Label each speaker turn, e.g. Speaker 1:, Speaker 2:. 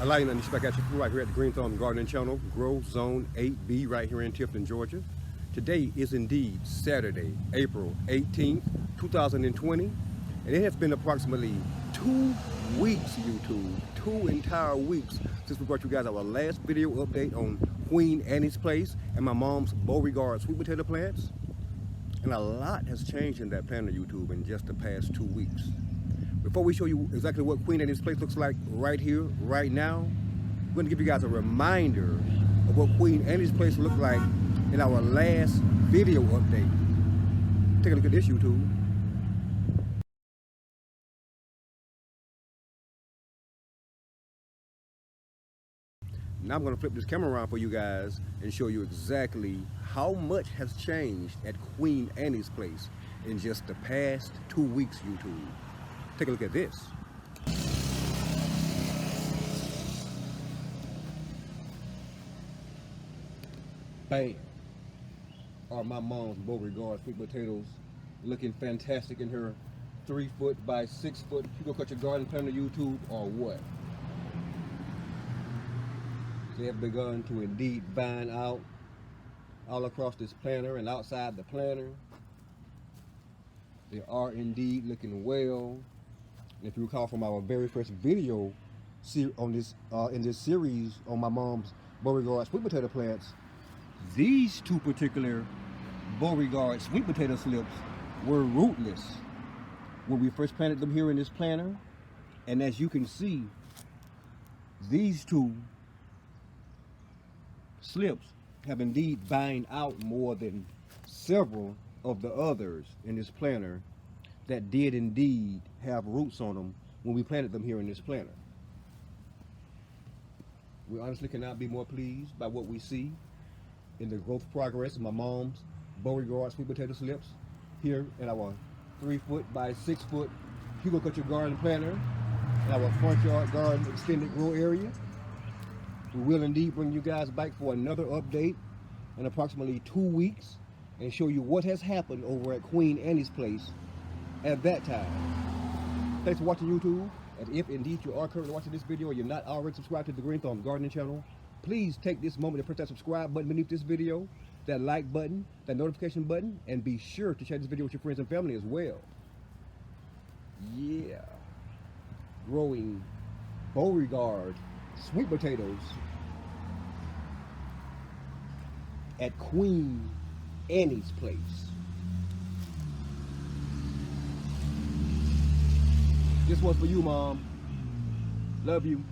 Speaker 1: Alina, and back at you right here at the Green Thumb Gardening Channel, Grow Zone 8B right here in Tifton, Georgia. Today is indeed Saturday, April 18th, 2020, and it has been approximately 2 weeks, YouTube, 2 entire weeks since we brought you guys our last video update on Queen Annie's place and my mom's Beauregard sweet potato plants. And a lot has changed in that plant of YouTube in just the past 2 weeks. Before we show you exactly what Queen Annie's place looks like right here, right now, we're going to give you guys a reminder of what Queen Annie's place looked like in our last video update. Take a look at this, YouTube. Now I'm going to flip this camera around for you guys and show you exactly how much has changed at Queen Annie's place in just the past 2 weeks, YouTube. Take a look at this. Bam! Are my mom's Beauregard sweet potatoes looking fantastic in her 3 foot by 6 foot? You go cut your garden plant on YouTube or what? They have begun to indeed vine out all across this planter and outside the planter. They are indeed looking well. And if you recall from our very first video on this in this series on my mom's Beauregard sweet potato plants, these two particular Beauregard sweet potato slips were rootless when we first planted them here in this planter. And as you can see, these two slips have indeed vined out more than several of the others in this planter that did indeed have roots on them when we planted them here in this planter. We honestly cannot be more pleased by what we see in the growth progress of my mom's Beauregard sweet potato slips here in our 3 foot by 6 foot Hugo Cut Your Garden planter in our front yard garden extended grow area. We will indeed bring you guys back for another update in approximately 2 weeks and show you what has happened over at Queen Annie's place at that time. Thanks for watching, YouTube. And if indeed you are currently watching this video or you're not already subscribed to the Green Thumb Gardening Channel, please take this moment to press that subscribe button beneath this video, that like button, that notification button, and be sure to share this video with your friends and family as well. Yeah. Growing Beauregard sweet potatoes at Queen Annie's place. This one's for you, Mom. Love you.